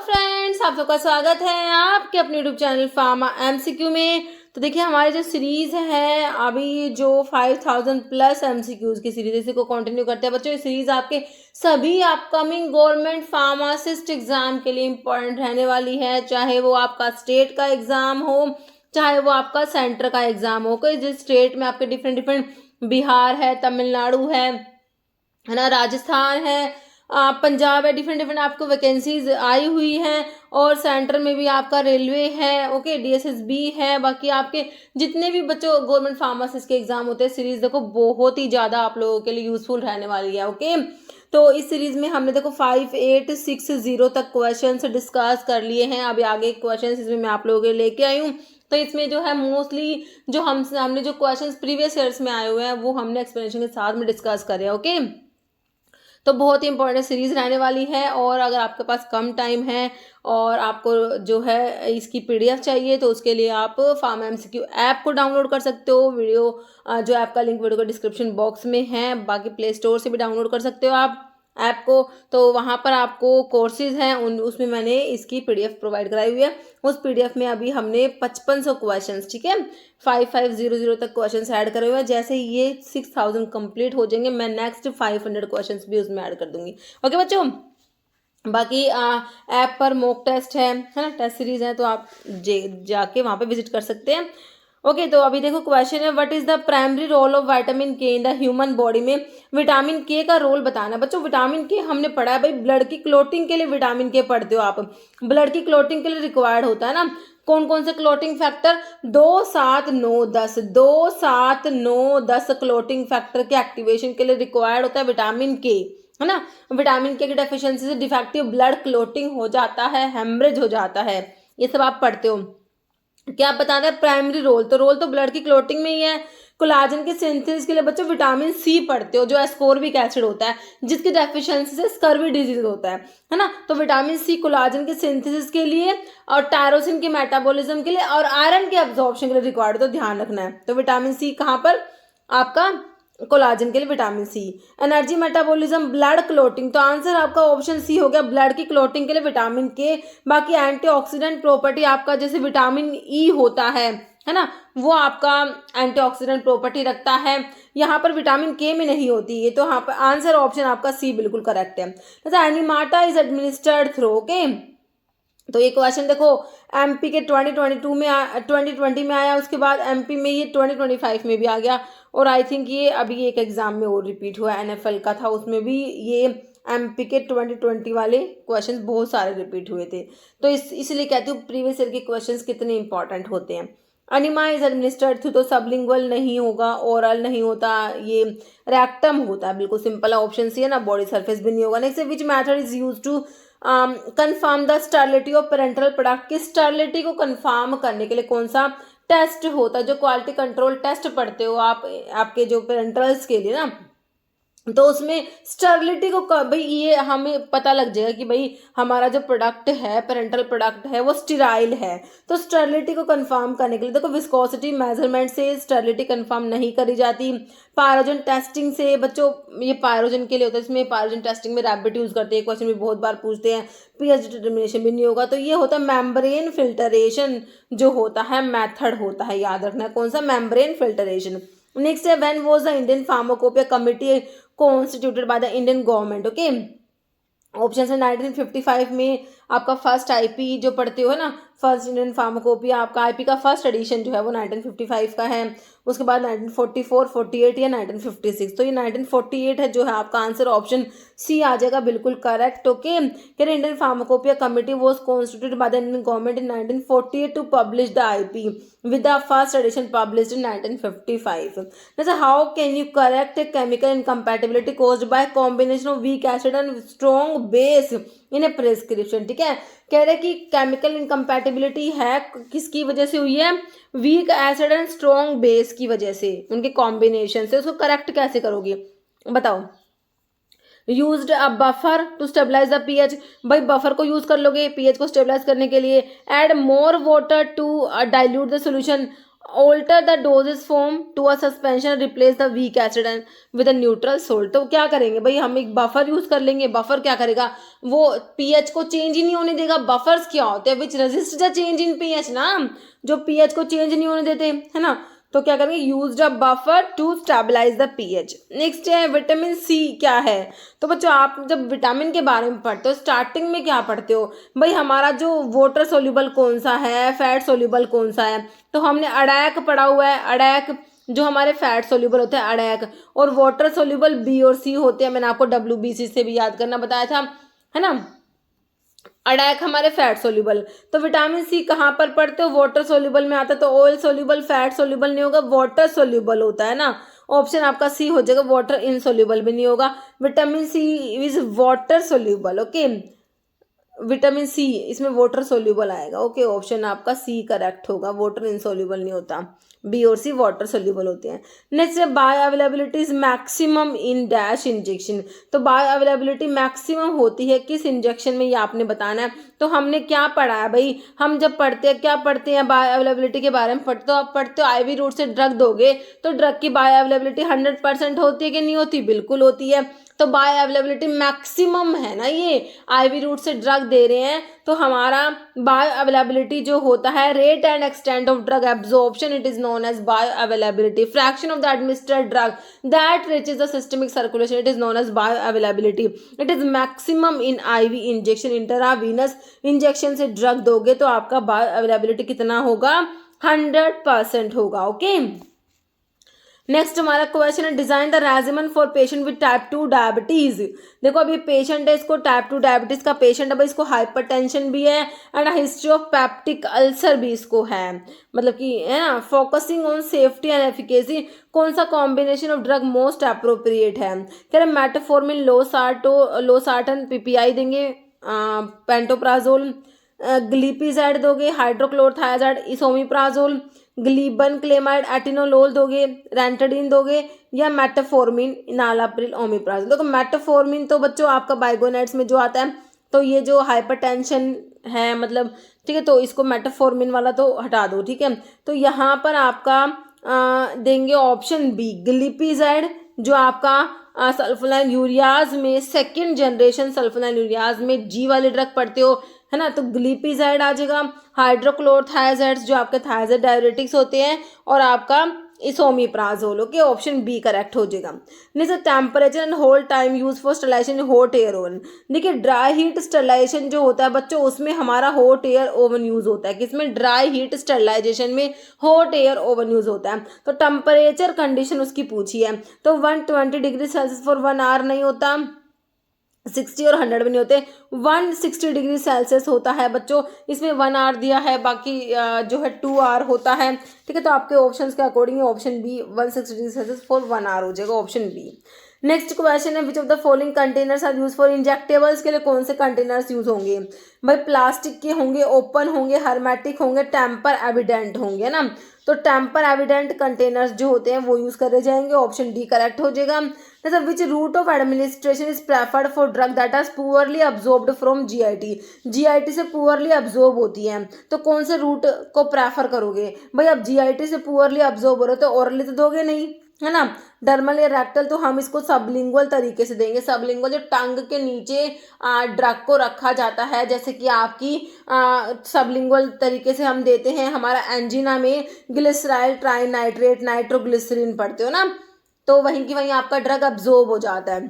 Friends, आप सबका स्वागत है आपके अपने यूट्यूब चैनल फार्मा एमसीक्यू में। तो देखिए हमारी जो सीरीज़ है अभी जो 5000 प्लस एमसीक्यूज़ की सीरीज इसी को कंटिन्यू करते हैं बच्चों। ये सीरीज़ आपके सभी अपकमिंग गवर्नमेंट फार्मासिस्ट एग्जाम के लिए इम्पोर्टेंट रहने वाली है, चाहे वो आपका स्टेट का एग्ज़ाम हो चाहे वो आपका सेंटर का एग्ज़ाम हो। कोई जिस स्टेट में आपके डिफरेंट बिहार है, तमिलनाडु है ना, राजस्थान है, पंजाब है, डिफरेंट आपको वैकेंसीज आई हुई हैं। और सेंटर में भी आपका रेलवे है, ओके, डीएसएसबी है। बाकी आपके जितने भी बच्चों गवर्नमेंट फार्मासिस्ट के एग्जाम होते हैं, सीरीज देखो बहुत ही ज़्यादा आप लोगों के लिए यूजफुल रहने वाली है, ओके। तो इस सीरीज में हमने देखो 5860 तक क्वेश्चंस डिस्कस कर लिए हैं। अभी आगे क्वेश्चंस इसमें मैं आप लोगों के लिए लेके आई हूँ। तो इसमें जो है मोस्टली जो हमने जो क्वेश्चंस प्रीवियस ईयर्स में आए हुए हैं वो हमने एक्सप्लेनेशन के साथ में डिस्कस करे, ओके। तो बहुत ही इंपॉर्टेंट सीरीज रहने वाली है। और अगर आपके पास कम टाइम है और आपको जो है इसकी पीडीएफ चाहिए तो उसके लिए आप फार्मा एमसीक्यू ऐप को डाउनलोड कर सकते हो। वीडियो जो ऐप का लिंक वीडियो का डिस्क्रिप्शन बॉक्स में है, बाकी प्ले स्टोर से भी डाउनलोड कर सकते हो आप ऐप को। तो वहाँ पर आपको कोर्सेज हैं उसमें मैंने इसकी पीडीएफ प्रोवाइड कराई हुई है। उस पीडीएफ में अभी हमने 5500 क्वेश्चंस, ठीक है, 5500 तक क्वेश्चंस ऐड करे हुए हैं। जैसे ही ये 6000 कंप्लीट हो जाएंगे मैं नेक्स्ट 500 क्वेश्चंस भी उसमें ऐड कर दूंगी, ओके बच्चों। बाकी ऐप पर मॉक टेस्ट है ना, टेस्ट सीरीज है, तो आप जाके वहाँ पे विजिट कर सकते हैं, ओके। तो अभी देखो क्वेश्चन है, what is the primary role of vitamin K in the human body में। विटामिन के का रोल बताना बच्चों। विटामिन के हमने पढ़ा है भाई, ब्लड की क्लोटिंग के लिए विटामिन के पढ़ते हो आप। ब्लड की क्लोटिंग के लिए रिक्वायर्ड होता है ना। कौन कौन से क्लोटिंग फैक्टर? 2, 7, 9, 10 2, 7, 9, 10 क्लोटिंग फैक्टर के एक्टिवेशन के लिए रिक्वायर्ड होता है विटामिन के, है ना। विटामिन के की डेफिशिएंसी से डिफेक्टिव ब्लड क्लोटिंग हो जाता है, हेमरेज हो जाता है, ये सब आप पढ़ते हो। क्या बताना है प्राइमरी रोल? तो रोल तो ब्लड की क्लोटिंग में ही है। कोलाजन के सिंथेसिस के लिए बच्चों विटामिन सी पढ़ते हो, जो एस्कोर्बिक एसिड होता है, जिसकी डेफिशिएंसी से स्कर्वी डिजीज होता है ना। तो विटामिन सी कोलाजन के सिंथेसिस के लिए और टायरोसिन के मेटाबॉलिज्म के लिए और आयरन के एब्जॉर्प्शन के लिए रिक्वायर्ड, तो ध्यान रखना है। तो विटामिन सी कहाँ पर? आपका कोलाजन के लिए vitamin C. Energy metabolism, blood clotting, तो आंसर आपका ऑप्शन सी हो गया, ब्लड की क्लोटिंग के लिए विटामिन के। बाकी एंटीऑक्सीडेंट प्रॉपर्टी आपका जैसे विटामिन ई होता है ना, वो आपका एंटीऑक्सीडेंट प्रॉपर्टी रखता है, यहाँ पर विटामिन के में नहीं होती है। तो यहाँ पर आंसर ऑप्शन आपका सी बिल्कुल करेक्ट है। जैसे एनिमाटा इज एडमिनिस्टर्ड थ्रू, ओके। तो ये क्वेश्चन देखो एमपी के 2020 में आया, उसके बाद एमपी में ये 2025 में भी आ गया। और आई थिंक ये अभी एक एग्जाम में और रिपीट हुआ, एनएफएल का था, उसमें भी ये एमपी के 2020 वाले क्वेश्चंस बहुत सारे रिपीट हुए थे। तो इसलिए कहती हूँ प्रीवियस ईयर के क्वेश्चंस कितने इंपॉर्टेंट होते हैं। अनिमा इज एडमिनिस्टर्ड थ्रू, तो सबलिंगुअल नहीं होगा, ओरल नहीं होता, ये रेक्टम होता है, बिल्कुल सिंपल है, ऑप्शन सी है ना। बॉडी सरफेस भी नहीं होगा। Next, which method is use to confirm the sterility of parental product, की स्टरलिटी को कंफर्म करने के लिए कौन सा टेस्ट होता है? जो क्वालिटी कंट्रोल टेस्ट पढ़ते हो आप आपके जो पेरेंटल्स के लिए ना, तो उसमें स्टरलिटी को भाई ये हमें पता लग जाएगा कि भाई हमारा जो प्रोडक्ट है, पेरेंटल प्रोडक्ट है, वो स्टेराइल है। तो स्टरलिटी को कंफर्म करने के लिए देखो विस्कोसिटी मेजरमेंट से स्टरलिटी कंफर्म नहीं करी जाती। पायरोजन टेस्टिंग से बच्चों, ये पायरोजन के लिए होता है, इसमें पायरोजन टेस्टिंग में रैबिट यूज करते हैं, क्वेश्चन भी बहुत बार पूछते हैं। पीएच डिटर्मिनेशन भी नहीं होगा। तो ये होता है मेम्ब्रेन फिल्टरेशन, जो होता है मेथड होता है, याद रखना है कौन सा, मेम्ब्रेन फिल्टरेशन। नेक्स्ट है, when was the Indian pharmacopoeia committee constituted by the Indian government, okay. Option है 1955 में आपका फर्स्ट आईपी जो पढ़ते हो ना, फर्स्ट इंडियन फार्माकोपिया, आपका आईपी का फर्स्ट एडिशन जो है वो 1955 का है। उसके बाद 1944, 48 या 1956, तो ये 1948 है जो है आपका आंसर, ऑप्शन सी आ जाएगा बिल्कुल correct, okay. Indian pharmacopoeia committee was constituted by the Indian government in 1948 to publish the IP with the first edition published in 1955. Now, how can you correct a chemical incompatibility caused by combination of weak acid and strong base in a prescription? ठीक है, कह रहे कि chemical incompatibility है किसकी वजह से हुई है? Week acid and strong base की वजह से, उनके कॉम्बिनेशन से। उसको करेक्ट कैसे करोगे बताओ? Used a buffer to stabilise the pH, भाई बफर को यूज कर लोगे पीएच को स्टेबलाइज करने के लिए। Add more water to dilute the solution, alter the dosage form to a suspension, replace the weak acid and with a neutral salt. तो क्या करेंगे भाई, हम एक बफर यूज कर लेंगे। बफर क्या करेगा, वो पीएच को चेंज ही नहीं होने देगा। बफर्स क्या होते हैं, विच resist the change in pH ना, जो पीएच को चेंज नहीं होने देते, है ना। तो क्या करेंगे, use a buffer to stabilise the pH. Next है विटामिन सी क्या है। तो बच्चों आप जब विटामिन के बारे में पढ़ते हो, स्टार्टिंग में क्या पढ़ते हो भाई, हमारा जो वाटर सोल्यूबल कौन सा है, फैट सोल्यूबल कौन सा है। तो हमने अडैक पढ़ा हुआ है। अडैक जो हमारे फैट सोल्यूबल होते हैं अडैक, और वाटर सोल्यूबल बी और सी होते हैं। मैंने आपको WBC से भी याद करना बताया था, है ना। अडैक हमारे फैट सोल्यूबल। तो विटामिन सी कहाँ पर पढ़ते हो, वाटर सोल्यूबल में आता है। तो ऑयल सोल्यूबल, फैट सोल्यूबल नहीं होगा, वाटर सोल्यूबल होता है ना। ऑप्शन आपका सी हो जाएगा, वाटर इनसोल्यूबल भी नहीं होगा। Vitamin C is water soluble, okay. Vitamin C इसमें वाटर सोल्यूबल आएगा, ओके। ऑप्शन आपका सी करेक्ट होगा, वाटर इनसोल्यूबल नहीं होता। बी और सी वाटर सोल्यूबल होते हैं। Next bioavailability is maximum in dash injection. तो बायो अवेलेबिलिटी मैक्सिमम होती है किस इंजेक्शन में, ये आपने बताना है। तो हमने क्या पढ़ा है भाई, हम जब पढ़ते हैं क्या पढ़ते हैं, बायो अवेलेबिलिटी के बारे में पढ़ते, तो आप पढ़ते हो आईवी रूट से ड्रग दोगे तो ड्रग की बायो अवेलेबिलिटी 100% होती है कि नहीं होती, बिल्कुल होती है। तो बायो अवेलेबिलिटी मैक्सिमम है ना, ये आईवी रूट से ड्रग दे रहे हैं तो हमारा बायो अवेलेबिलिटी जो होता है, rate and extent of drug absorption, it is known as bioavailability. Fraction of the administered drug that reaches the systemic circulation, it is known as bioavailability. It is maximum in IV injection. Intravenous injection से drug दोगे तो आपका bioavailability कितना होगा, 100% होगा, okay. Next हमारा question है, design the regimen for patient with type 2 diabetes. देखो अभी पेशेंट है, इसको टाइप 2 डायबिटीज का पेशेंट है भाई, इसको हाइपरटेंशन भी है and history of peptic ulcer भी इसको है, मतलब कि है ना। Focusing on safety and efficacy, कौन सा combination of drug most appropriate है। कह रहे मेटाफॉर्मिन, लोसार्टन PPI देंगे, पेंटोप्राजोल, ग्लीपिजाइड दोगे, हाइड्रोक्लोरथायाजाइड, इसोमिप्राजोल, ग्लीबन क्लेमाइड, एटिनोलोल दोगे, रेंटाडीन दोगे, या मेटाफॉर्मिन, इनालाप्रिल, ओमिप्राजोल। देखो मेटाफॉर्मिन तो बच्चों आपका बाइगोनेट्स में जो आता है, तो ये जो हाइपरटेंशन है मतलब, ठीक है, तो इसको मेटाफॉर्मिन वाला तो हटा दो, ठीक है। तो यहाँ पर आपका देंगे ऑप्शन बी, ग्लिपिजाइड, जो आपका सल्फोनाइल यूरियाज में सेकेंड जनरेशन सल्फोनाइल यूरियाज में जी वाले ड्रग पढ़ते हो, है ना। तो ग्लिपिजाइड आ जाएगा। हाइड्रोक्लोरथायाजाइड्स जो आपके थायजाइड डायरेटिक्स होते हैं, और आपका esomeprazole, okay. Option B correct हो जाएगा। Next temperature and hold time use for sterilisation in hot air oven. देखिए ड्राई हीट स्टरलाइजेशन जो होता है बच्चों, उसमें हमारा हॉट एयर ओवन यूज होता है। किसमें, ड्राई हीट स्टरलाइजेशन में हॉट एयर ओवन यूज होता है। तो टेम्परेचर कंडीशन उसकी पूछी है, तो 120 डिग्री सेल्सियस फॉर 1 आवर नहीं होता, 60 और 100 भी नहीं होते, 160 डिग्री सेल्सियस होता है बच्चों। इसमें 1 आवर दिया है, बाकी जो है 2 आवर होता है, ठीक है। तो आपके ऑप्शंस के according option B 160 degree Celsius for 1 hour हो जाएगा, ऑप्शन बी। नेक्स्ट क्वेश्चन है, which of the following containers are use for injectables. के लिए कौन से कंटेनर्स यूज होंगे भाई, प्लास्टिक के होंगे, ओपन होंगे, हर्मेटिक होंगे, टेम्पर एविडेंट होंगे ना। तो टेम्पर एविडेंट कंटेनर्स जो होते हैं वो यूज करे जाएंगे, ऑप्शन डी करेक्ट हो जाएगा। जैसे which route of administration is preferred for drug that are poorly absorbed from GIT से पुअरली अब्जॉर्ब होती है, तो कौन से रूट को प्रेफर करोगे भाई। अब जीआईटी से पुअरली अब्जॉर्ब हो रहे तो ओरली तो दोगे नहीं, है ना। डर्मल या रेक्टल, तो हम इसको सबलिंगुअल तरीके से देंगे। सबलिंगुअल जो टंग के नीचे ड्रग को रखा जाता है, जैसे कि आपकी सबलिंगुअल तरीके से हम देते हैं। हमारा एंजिना में ग्लिसराइल ट्राइनाइट्रेट नाइट्रोग्लिसरीन पढ़ते हो ना, तो वहीं की वहीं आपका ड्रग अब्जॉर्ब हो जाता है,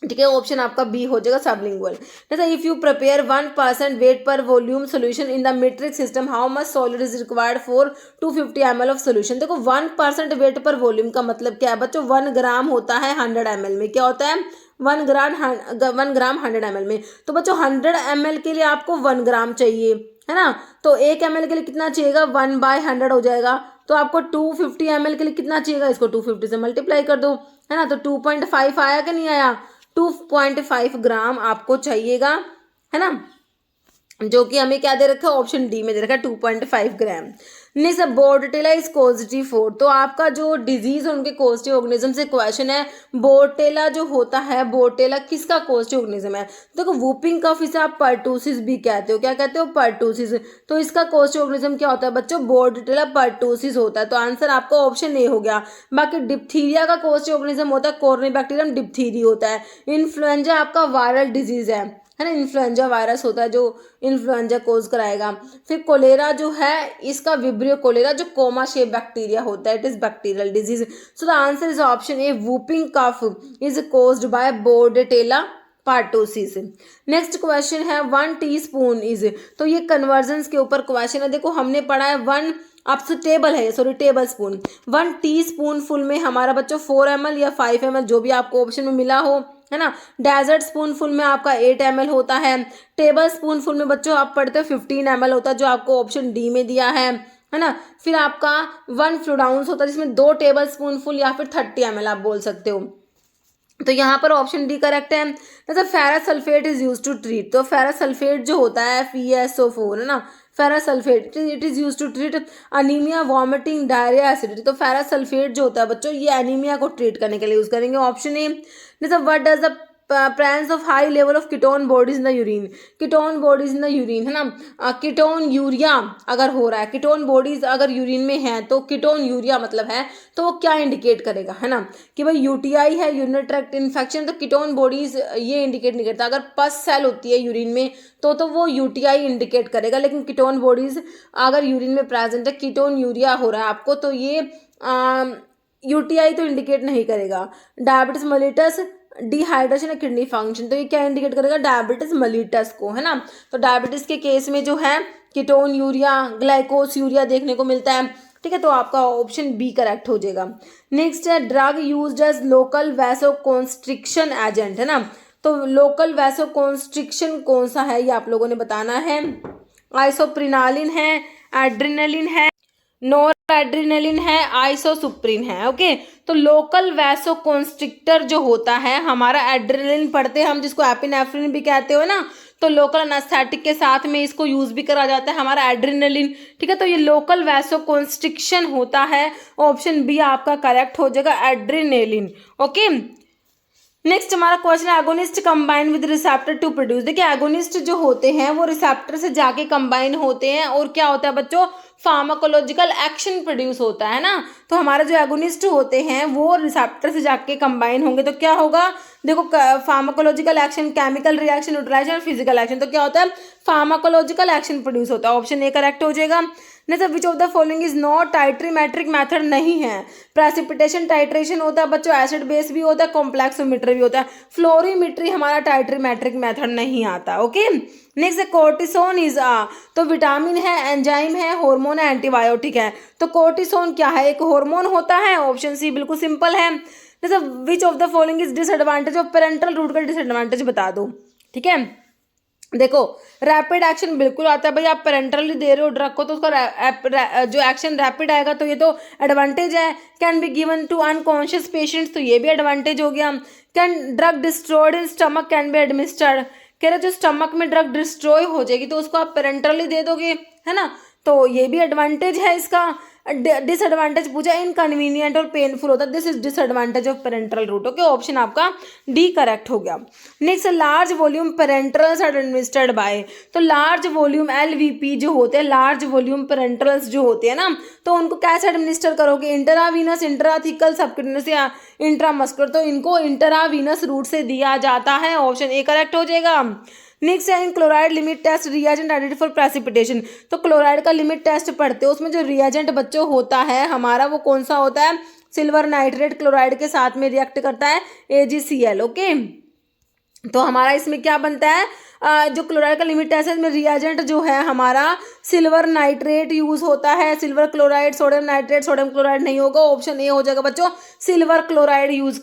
ठीक है। ऑप्शन आपका बी हो जाएगा, सबलिंगुअल। जैसे इफ यू प्रिपेयर 1% वेट पर volume solution in the metric system, how much solid is required for 250 ml of solution. देखो 1% वेट पर वॉल्यूम का मतलब क्या है बच्चों, 1 ग्राम होता है 100 ml में। क्या होता है, 1 ग्राम 100 ml में। तो बच्चों 100 ml के लिए आपको 1 ग्राम चाहिए, है ना। तो 1 ml के लिए कितना चाहिएगा, 1/100 हो जाएगा। तो आपको 250 ml के लिए कितना चाहिएगा, इसको 250 से मल्टीप्लाई कर दो, है ना। तो 2.5 आया कि नहीं आया, 2.5 ग्राम आपको चाहिएगा, है ना। जो कि हमें क्या दे रखा है, ऑप्शन डी में दे रखा है 2.5 gram. Next bordetella is causative for, तो आपका जो डिजीज है उनके कॉजेटिव ऑर्गेनिज्म से क्वेश्चन है। बोर्डेटेला जो होता है, बोर्डेटेला किसका कॉजेटिव ऑर्गेनिज्म है? देखो वूपिंग कफ इसे आप पर्टूसिस भी कहते हो, क्या कहते हो, पर्टूसिस। तो इसका कॉजेटिव ऑर्गेनिज्म क्या होता है बच्चों? बोर्डेटेला पर्टूसिस होता है। तो आंसर आपका ऑप्शन ए हो गया। बाकी डिप्थीरिया का कॉजेटिव ऑर्गेनिज्म होता है कॉर्निबैक्टीरियम डिप्थीरी होता है। इन्फ्लुएंजा आपका वायरल डिजीज है ना, इन्फ्लुएंजा वायरस होता है जो इन्फ्लुएंजा कोज कराएगा। फिर कोलेरा जो है, इसका विब्रियो कोलेरा जो कोमा शेप बैक्टीरिया होता है, it is bacterial disease. So the answer is option A, whooping cough is caused by bordetella pertussis. Next question है 1 टीस्पून इज, तो ये कन्वर्जन्स के ऊपर क्वेश्चन है। देखो हमने पढ़ा है 1 आपसे टेबल है, sorry table spoon, 1 teaspoon full में हमारा बच्चों 4 ml या 5 ml जो भी आपको ऑप्शन में मिला हो, है ना। डेजर्ट स्पून फुल में आपका 8 ml होता है। टेबल स्पून फुल में बच्चों आप पढ़ते हो 15 ml होता है, जो आपको ऑप्शन डी में दिया है ना। फिर आपका 1 फ्लूडाउंस होता है जिसमें 2 टेबल स्पून फुल या फिर 30 ml आप बोल सकते हो। तो यहाँ पर ऑप्शन डी करेक्ट है। मतलब ferrous sulphate is use to treat, तो फेरस सल्फेट जो होता है FeSO4 है ना, ferrous sulphate it is use to treat anaemia, vomiting, diarrhoea, acidity. तो फेरस सल्फेट जो होता है बच्चों ये एनीमिया को ट्रीट करने के लिए यूज करेंगे, ऑप्शन ए। मतलब what does the presence of high level of ketone bodies in the urine, ketone bodies in the urine है ना, कीटोन यूरिया अगर हो रहा है, कीटोन बॉडीज अगर यूरिन में है तो कीटोन यूरिया मतलब है, तो वो क्या इंडिकेट करेगा, है ना, कि भाई यूटीआई है, यूरिनरी ट्रैक्ट इन्फेक्शन। तो कीटोन बॉडीज ये इंडिकेट नहीं करता। अगर पस सेल होती है यूरिन में तो वो यूटीआई इंडिकेट करेगा, लेकिन कीटोन बॉडीज अगर यूरिन में प्रेजेंट है, कीटोन यूरिया हो रहा है आपको, तो ये यूटीआई तो इंडिकेट नहीं करेगा। डायबिटीज मेलिटस, डिहाइड्रेशन या किडनी फंक्शन, तो ये क्या इंडिकेट करेगा, डायबिटीज मेलिटस को, है ना। तो डायबिटीज के केस में जो है कीटोन यूरिया, ग्लाइकोस यूरिया देखने को मिलता है, ठीक है। तो आपका ऑप्शन बी करेक्ट हो जाएगा। नेक्स्ट है drug used as local vasoconstriction agent, है ना। तो लोकल वैसोकॉन्स्ट्रिक्शन कौन सा है ये आप लोगों ने बताना है। आइसोप्रिनालिन है, एड्रेनलिन है, नॉर एड्रेनलिन है, आइसोसुप्रिन है। ओके, तो लोकल वैसोकॉन्स्ट्रिक्टर जो होता है हमारा, एड्रेनलिन पढ़ते हैं हम जिसको एपिनेफ्रिन भी कहते हो ना, तो लोकल एनेस्थेटिक के साथ में इसको यूज भी करा जाता है हमारा एड्रेनलिन, ठीक है। तो ये लोकल वैसोकॉन्स्ट्रिक्शन होता है, ऑप्शन बी आपका करेक्ट हो जाएगा, एड्रेनलिन। ओके, नेक्स्ट हमारा क्वेश्चन है agonist combine with receptor to produce. देखिए एगोनिस्ट जो होते हैं वो रिसेप्टर से जाके कंबाइन होते हैं और क्या होता है बच्चों, फार्माकोलॉजिकल एक्शन प्रोड्यूस होता है ना। तो हमारे जो एगोनिस्ट होते हैं वो रिसेप्टर से जाके कंबाइन होंगे, तो क्या होगा, देखो pharmacological action, chemical reaction, neutralisation, physical action. तो क्या होता है, फार्माकोलॉजिकल एक्शन प्रोड्यूस होता है, ऑप्शन ए करेक्ट हो जाएगा। नहीं, विच of the following is not titrimetric method नहीं है। प्रेसिपिटेशन टाइट्रेशन होता है बच्चों, एसिड बेस भी होता है, कॉम्प्लेक्सोमीटर भी होता है, फ्लोरीमीट्री हमारा टाइट्रीमेट्रिक मेथड नहीं आता। ओके, नेक्स्ट है कोर्टिसोन इज तो विटामिन है, एंजाइम है, हार्मोन है, एंटीबायोटिक है। तो कोर्टिसोन क्या है, एक हार्मोन होता है, ऑप्शन सी बिल्कुल सिंपल है। जैसे which of the following is disadvantage of parenteral route का डिसएडवांटेज बता दो, ठीक है। देखो रैपिड एक्शन बिल्कुल आता है भाई, आप पेरेंटली दे रहे हो ड्रग को तो उसका जो एक्शन रैपिड आएगा, तो ये तो एडवांटेज है। Can be given to unconscious patients, तो ये भी एडवांटेज हो गया। Can drug destroyed in stomach can be administered, कह रहे जो स्टमक में ड्रग डिस्ट्रॉय हो जाएगी तो उसको आप पेरेंटली दे दोगे, है ना, तो ये भी एडवांटेज है इसका। डिसएडवांटेज पूछा, इनकन्वीनियंट और पेनफुल होता है, this is disadvantage of parenteral route. Okay, option आपका डी करेक्ट हो गया। Next large volume parenterals are administered by, तो लार्ज वॉल्यूम LVP जो होते हैं, लार्ज वॉल्यूम पेरेंटल्स जो होते हैं ना, तो उनको कैसे एडमिनिस्टर करोगे, इंट्रावीनस, इंट्राथिकल, सबक्यूटेनियस या इंट्रामस्कुलर। तो इनको इंट्रावीनस रूट से दिया जाता है, ऑप्शन ए करेक्ट हो जाएगा। नेक्स्ट है in chloride limit test reagent identity for precipitation, तो क्लोराइड का लिमिट टेस्ट पढ़ते हो, उसमें जो रिएजेंट बच्चों होता है हमारा वो कौन सा होता है, सिल्वर नाइट्रेट क्लोराइड के साथ में रिएक्ट करता है AgCl। ओके, तो हमारा इसमें क्या बनता है, जो क्लोराइड का लिमिट टेस्ट है इसमें रिएजेंट जो है हमारा सिल्वर नाइट्रेट यूज होता है, silver chloride, sodium nitrate, sodium chloride नहीं होगा, ऑप्शन ए हो जाएगा बच्चों, silver chloride use,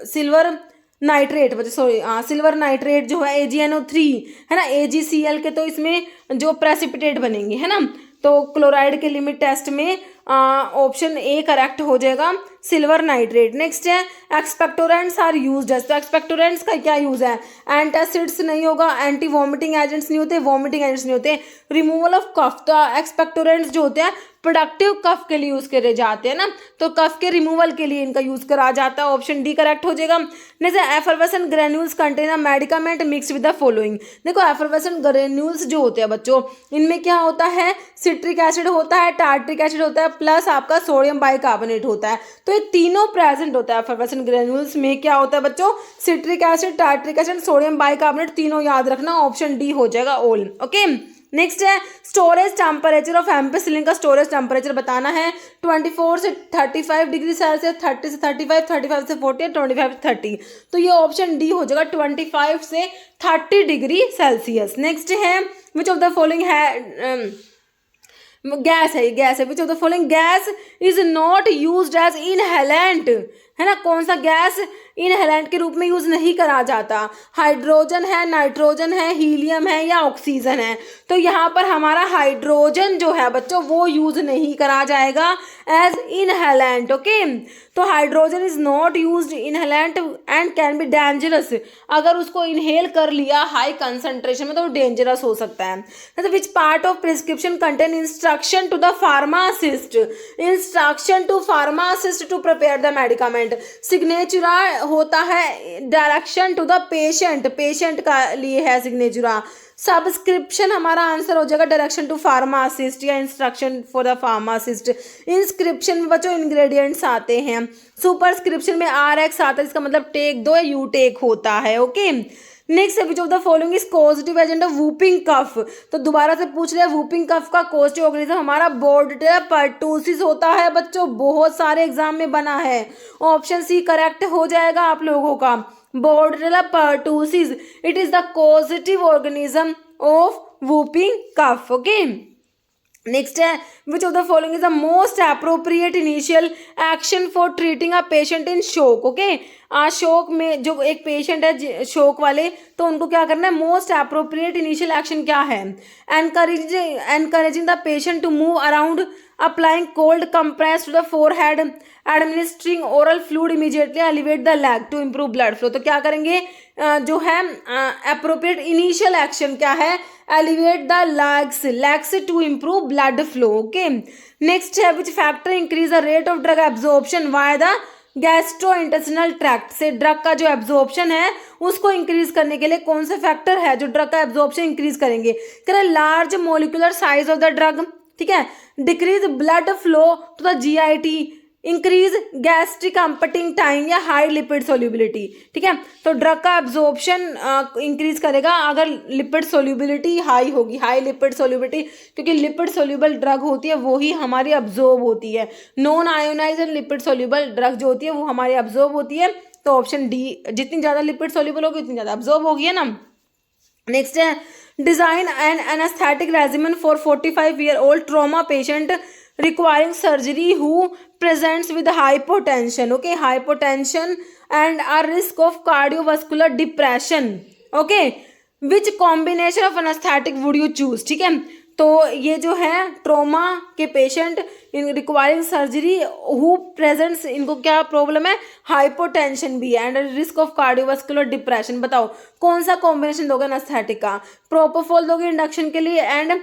silver nitrate बच्चों, सॉरी सिल्वर नाइट्रेट जो है AgNO3 है ना, AgCl के, तो इसमें जो प्रेसिपिटेट बनेंगे, है ना। तो क्लोराइड के लिमिट टेस्ट में ऑप्शन ए करेक्ट हो जाएगा, सिल्वर नाइट्रेट। नेक्स्ट है एक्सपेक्टोरेंट्स आर यूज्ड एज, तो एक्सपेक्टोरेंट्स का क्या यूज है, एंटासिड्स नहीं होगा, एंटी वॉमिटिंग एजेंट्स नहीं होते, वॉमिटिंग एजेंट्स नहीं होते, रिमूवल ऑफ कफ, तो एक्सपेक्टोरेंट्स जो होते हैं प्रोडक्टिव कफ के लिए यूज करे जाते हैं ना, तो कफ के रिमूवल के लिए इनका यूज करा जाता है, ऑप्शन डी करेक्ट हो जाएगा। Next effervescent granules contain a medicament mix with the following, देखो एफरवेसेंट ग्रेन्यूल्स जो होते हैं बच्चों, इनमें क्या होता है, सिट्रिक एसिड होता है, टार्ट्रिक एसिड होता है, प्लस आपका सोडियम बाइकार्बोनेट होता है, तो ये तीनों प्रेजेंट होता है एफरवेसेंट ग्रेन्यूल्स में। क्या होता है बच्चों, citric acid, tartaric acid, sodium bicarbonate, तीनों याद रखना, ऑप्शन डी हो जाएगा ऑल। ओके, नेक्स्ट है स्टोरेज टेम्परेचर ऑफ एम्पिसिलिन का स्टोरेज टेम्परेचर बताना है, 24 से 35 डिग्री सेल्सियस, 30 से 35, 35 से 40, 25 से 30, तो ये ऑप्शन डी हो जाएगा 25 से 30 डिग्री सेल्सियस। नेक्स्ट है विच ऑफ द फॉलोइंग है, गैस है, ये गैस है, which of the following gas is not used as inhalant, है ना, कौन सा गैस इनहेलेंट के रूप में यूज नहीं करा जाता, हाइड्रोजन है, नाइट्रोजन है, हीलियम है या ऑक्सीजन है, तो यहाँ पर हमारा हाइड्रोजन जो है बच्चों वो यूज नहीं करा जाएगा एज इनहेलेंट। ओके, तो hydrogen is not used inhalant and can be dangerous, अगर उसको इनहेल कर लिया हाई कंसंट्रेशन में तो डेंजरस हो सकता है। तो which part of prescription contain instruction to the pharmacist, instruction to pharmacist to prepare the medicament, signatura होता है direction to the patient, patient का लिए है सिग्नेचुरा, सब्सक्रिप्शन हमारा आंसर हो जाएगा डायरेक्शन टू फार्मासिस्ट या instruction for the pharmacist. Inscription में बच्चों इंग्रेडिएंट्स आते हैं, सुपरस्क्रिप्शन में RX आता है, इसका मतलब टेक दो, यू टेक होता है। Okay, next which of the following is causative agent of whooping cough, तो दोबारा से पूछ लिया वूपिंग कफ का कॉजेटिव ऑर्गेनिज्म हमारा बोर्डेरिया पर्टुसिस होता है बच्चों, बहुत सारे एग्जाम में बना है, ऑप्शन सी करेक्ट हो जाएगा आप लोगों का, bordetella pertussis, it is the causative organism of whooping cough. Okay, next है which of the following is the most appropriate initial action for treating a patient in shock. Okay, शोक में जो एक पेशेंट है शोक वाले, तो उनको क्या करना है, मोस्ट अप्रोप्रिएट इनिशियल एक्शन क्या है, encouraging the patient to move around, applying cold compress to the forehead, administering oral fluid immediately, elevate the leg to improve blood flow, तो क्या करेंगे, जो है अप्रोप्रिएट इनिशियल एक्शन क्या है, elevate the legs to improve blood flow. Okay, next है which factor increase the rate of drug absorption via the gastrointestinal tract, से drug का जो एब्जॉर्प्शन है उसको इंक्रीज करने के लिए कौन से फैक्टर है जो ड्रग का एब्जॉर्प्शन इंक्रीज करेंगे, large molecular size of the drug, ठीक है, decrease blood flow to the GIT, increase gastric emptying time या हाई लिपिड सोल्यूबिलिटी, ठीक है, तो ड्रग का एब्जॉर्प्शन इंक्रीज करेगा अगर लिपिड सोल्यूबिलिटी हाई होगी, हाई लिपिड सोल्यूबिलिटी, क्योंकि लिपिड सोल्यूबल ड्रग होती है वो ही हमारी अब्जॉर्ब होती है, non ionise and lipid soluble drug जो होती है वो हमारी अब्जॉर्ब होती है, तो ऑप्शन डी, जितनी ज़्यादा लिपिड सोल्यूबल होगी उतनी ज़्यादा अब्जॉर्ब होगी, है ना। नेक्स्ट है design N anaesthetic regimen for 45-year-old trauma patient requiring surgery who presents with hypotension, okay, hypotension and a risk of cardiovascular depression, okay, which combination of anesthetic would you choose, ठीक है, तो ये जो है trauma के patient in requiring surgery who presents, इनको क्या problem है, हाइपोटेंशन भी है and risk of cardiovascular depression, बताओ कौन सा कॉम्बिनेशन दोगे एनेस्थेटिक का, प्रोपोफॉल दोगे इंडक्शन के लिए एंड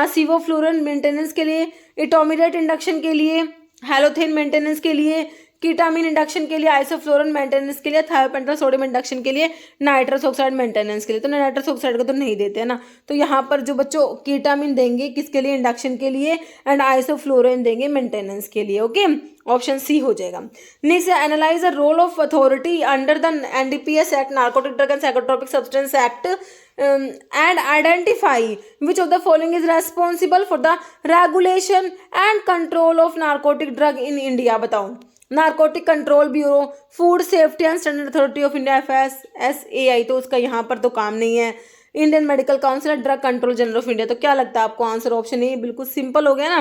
सिवोफ्लोरिन मेंटेनेंस के लिए, इटोमिडेट इंडक्शन के लिए, हेलोथेन मेंटेनेंस के लिए, कीटामिन इंडक्शन के लिए, आइसोफ्लोरिन मेंटेनेंस के लिए, थायोपेंटल सोडियम इंडक्शन के लिए, नाइट्रस ऑक्साइड मेंटेनेंस के लिए, तो नाइट्रस ऑक्साइड को तो नहीं देते हैं ना, तो यहाँ पर जो बच्चों कीटामिन देंगे किसके लिए, इंडक्शन के लिए, एंड आइसोफ्लोरिन देंगे मेंटेनेंस के लिए। ओके, ऑप्शन सी हो जाएगा। Next analyse the role of authority under the NDPS act, narcotic drug and psychotropic substance act, and identify which of the following is responsible for the regulation and control of narcotic drug in India, बताओ, narcotic control bureau, food safety and standard authority of India FSSAI, तो उसका यहाँ पर तो काम नहीं है, Indian medical council, drug control general of India, तो क्या लगता है आपको आंसर ऑप्शन ए बिल्कुल सिंपल हो गया ना,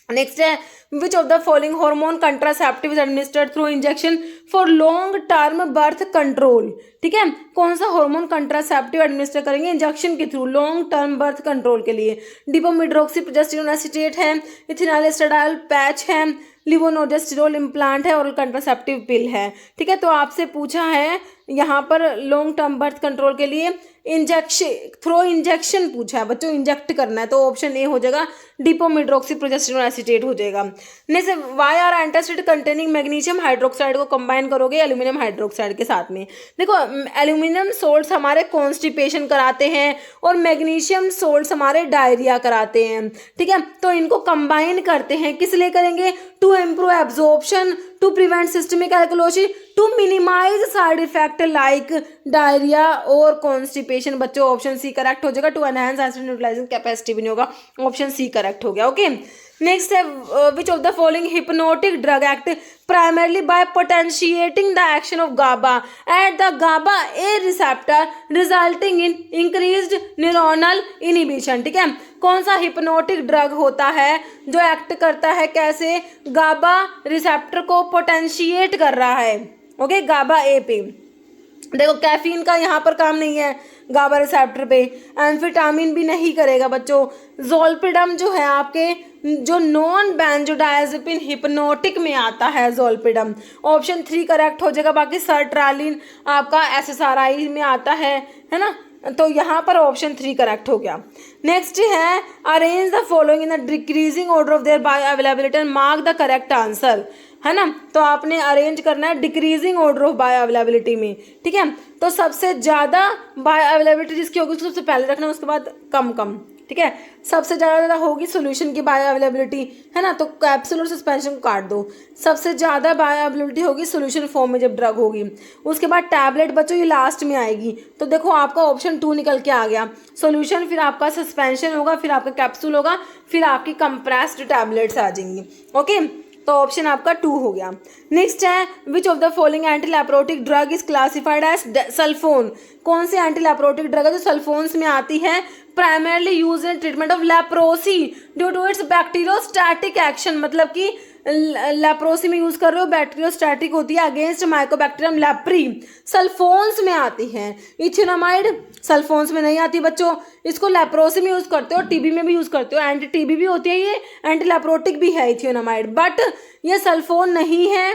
नेक्स्ट है which of the following hormone contraceptive is administered through injection for long term birth control. ठीक है, कौन सा हार्मोन कंट्रासेप्टिव एडमिनिस्टर करेंगे इंजेक्शन के through long term birth control के लिए? डिपोमिड्रोक्सी प्रोजेस्टेरोन एसीटेट है, इथेनॉल एस्ट्राडायल पैच है, लिवोनोडेस्टिरोल इम्प्लांट है और कंट्रासेप्टिव पिल है। ठीक है, तो आपसे पूछा है यहाँ पर लॉन्ग टर्म बर्थ कंट्रोल के लिए इंजेक्शन थ्रो इंजेक्शन पूछा है बच्चों, इंजेक्ट करना है, तो ऑप्शन ए हो जाएगा डिपोमिड्रोक्सी प्रोजेस्टेरोन एसीटेट हो जाएगा। Next why are antacid containing magnesium hydroxide को कंबाइन करोगे एल्यूमिनियम हाइड्रोक्साइड के साथ में। देखो एल्यूमिनियम सोल्ट्स हमारे कॉन्स्टिपेशन कराते हैं और मैग्नीशियम सोल्ट्स हमारे डायरिया कराते हैं। ठीक है, तो इनको कंबाइन करते हैं, किस लिए करेंगे? To improve absorption, to prevent systemic alkalosis, to minimise side effect like diarrhoea और कॉन्स्टिपेशन। बच्चों ऑप्शन सी करेक्ट हो जाएगा। To enhance acid neutralising capacity भी नहीं होगा, ऑप्शन सी करेक्ट हो गया। ओके, नेक्स्ट है which of the following hypnotic drug act primarily by potentiating the action of GABA at the GABA A receptor resulting in increased neuronal inhibition। ठीक है, कौन सा हिप्नोटिक ड्रग होता है जो एक्ट करता है कैसे? गाबा रिसेप्टर को पोटेंशिएट कर रहा है। ओके, गाबा ए पे। देखो कैफीन का यहाँ पर काम नहीं है गाबा रिसेप्टर पे, एम्फेटामिन भी नहीं करेगा बच्चों। ज़ोलपिडम जो है आपके जो नॉन बेंजोडायजेपिन हिप्नोटिक में आता है ज़ोलपिडम, ऑप्शन 3 करेक्ट हो जाएगा। बाकी सर्ट्रालिन आपका एसएसआरआई में आता है ना, तो यहाँ पर ऑप्शन 3 करेक्ट हो गया। नेक्स्ट है arrange the following in the decreasing order of their bio availability and mark the correct answer, है ना। तो आपने अरेंज करना है decreasing order of bio availability में। ठीक है, तो सबसे ज़्यादा बायो अवेलेबिलिटी जिसकी होगी उसको सबसे पहले रखना, उसके बाद कम कम। ठीक है, सबसे ज़्यादा होगी सोल्यूशन की बायो अवेलेबिलिटी, है ना, तो कैप्सूल और सस्पेंशन को काट दो। सबसे ज़्यादा बायो अवेलेबिलिटी होगी सोल्यूशन फॉर्म में जब ड्रग होगी। उसके बाद टैबलेट बच्चों ये लास्ट में आएगी, तो देखो आपका ऑप्शन 2 निकल के आ गया। सोल्यूशन, फिर आपका सस्पेंशन होगा, फिर आपका कैप्सूल होगा, फिर आपकी कंप्रेस्ड टैबलेट्स आ जाएंगी। ओके, तो ऑप्शन आपका 2 हो गया। नेक्स्ट है which of the following anti leprotic drug is classified as sulfone. कौन से एंटी लैप्रोटिक ड्रग है जो सल्फोन्स में आती है? Primarily use in treatment of leprosy due to its bacteriostatic action, मतलब कि लेप्रोसी में यूज कर रहे हो, बैक्टीरियोस्टैटिक होती है अगेंस्ट माइकोबैक्टीरियम लेप्री, सल्फोन्स में आती है। इथियोनामाइड सल्फोन्स में नहीं आती बच्चों, इसको लेप्रोसी में यूज करते हो, टीबी में भी यूज करते हो, एंटी टीबी भी होती है, ये एंटी लेप्रोटिक भी है इथियोनामाइड, बट ये सल्फोन नहीं है।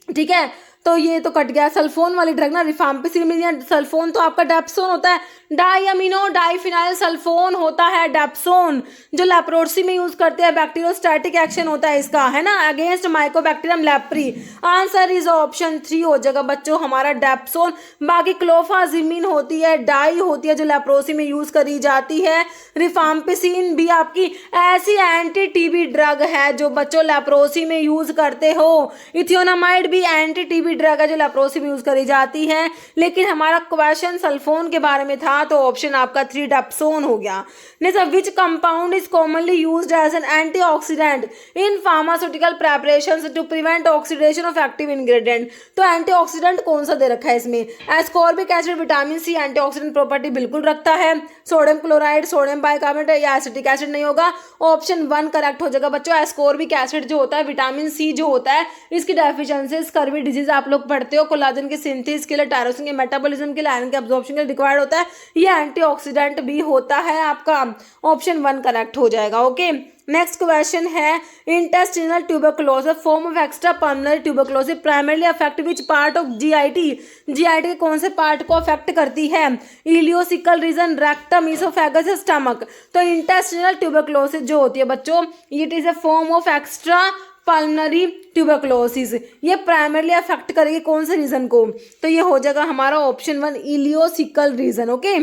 ठीक है, तो ये तो कट गया। सल्फोन वाली ड्रग ना रिफाम्पिसिलिन या सल्फोन तो आपका डेप्सोन होता है, डाइअमीनो डाइफिनाइल सल्फोन होता है डेप्सोन, जो लेप्रोसी में यूज करते हैं, बैक्टीरियोस्टैटिक एक्शन होता है इसका, है ना, against Mycobacterium leprae. Answer is option 3 हो जाएगा बच्चों हमारा डेप्सोन। बाकी क्लोफाजिमिन होती है, डाई होती है जो लेप्रोसी में यूज करी जाती है। रिफाम्पिसिन भी आपकी ऐसी एंटी टीबी ड्रग है जो बच्चों लेप्रोसी में यूज करते हो। इथियोनामाइड भी एंटी टीबी ड्रग है जो लेप्रोसी में यूज करी जाती है, लेकिन हमारा क्वेश्चन सल्फोन के बारे में था, तो ऑप्शन आपका 3 डेप्सोन हो गया। Next, which compound is commonly used as an antioxidant in pharmaceutical preparations to prevent oxidation of active ingredient. तो एंटीऑक्सीडेंट कौन सा दे रखा है इसमें? Ascorbic acid, vitamin C antioxidant property बिल्कुल रखता है। सोडियम क्लोराइड, सोडियम बाइकार्बोनेट या एसिटिक एसिड नहीं होगा, ऑप्शन 1 करेक्ट हो जाएगा बच्चों। एस्कॉर्बिक एसिड जो होता है, विटामिन सी जो होता है, इसकी डेफिशिएंसी स्कर्वी डिजीज आप लोग पढ़ते हो, कोलाजन के सिंथेसिस के लिए, टायरोसिन के मेटाबॉलिज्म के लिए, आयरन के अब्जॉर्प्शन के लिए रिक्वायर्ड होता है, ये एंटीऑक्सीडेंट भी होता है आपका, ऑप्शन 1 करेक्ट हो जाएगा। ओके, नेक्स्ट क्वेश्चन है intestinal tuberculosis form of extra pulmonary tuberculosis primarily affect which part of GIT. GIT के कौन से पार्ट को अफेक्ट करती है? Ileocecal region, rectum, oesophagus, stomach. तो इंटेस्टिनल ट्यूबरकुलोसिस जो होती है बच्चों, it is a form of extra pulmonary tuberculosis, ये प्राइमरली अफेक्ट करेगी कौन से रीजन को? तो ये हो जाएगा हमारा ऑप्शन 1 इलियोसिकल रीजन। ओके,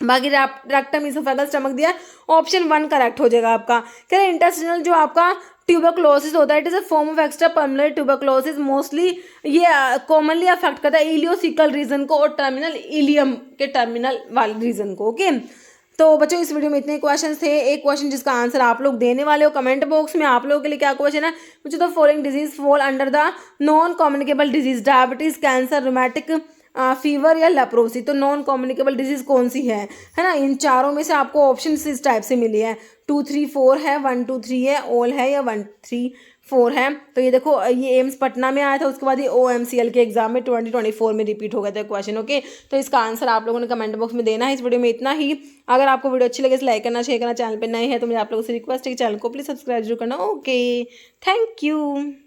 बाकी रेक्टम, इसोफेगस, स्टमक दिया, ऑप्शन 1 करेक्ट हो जाएगा आपका। कह रहे इंटेस्टिनल जो आपका ट्यूबरकुलोसिस होता है, it is a form of extra pulmonary tuberculosis, mostly ये कॉमनली अफेक्ट करता है इलियोसिकल रीजन को और टर्मिनल इलियम के टर्मिनल वाले रीजन को। ओके, तो बच्चों इस वीडियो में इतने क्वेश्चन थे। एक क्वेश्चन जिसका आंसर आप लोग देने वाले हो कमेंट बॉक्स में, आप लोगों के लिए क्या क्वेश्चन है? मुझे तो following disease fall under the non communicable disease, diabetes, cancer, rheumatic fever या लेप्रोसी। तो नॉन कम्युनिकेबल डिजीज कौन सी है ना? इन चारों में से आपको ऑप्शन इस टाइप से मिली है, 2 3 4 है, 1 2 3 है, ऑल है या 1 3 4 है। तो ये देखो, ये एम्स पटना में आया था, उसके बाद ये OMCL के एग्जाम में 2024 में रिपीट हो गया था क्वेश्चन। ओके, तो इसका आंसर आप लोगों ने कमेंट बॉक्स में देना है। इस वीडियो में इतना ही। अगर आपको वीडियो अच्छी लगे तो लाइक करना, शेयर करना, चैनल पर नए हैं तो मुझे आप लोगों से रिक्वेस्ट है कि चैनल को प्लीज सब्सक्राइब जरूर करना। Okay, thank you.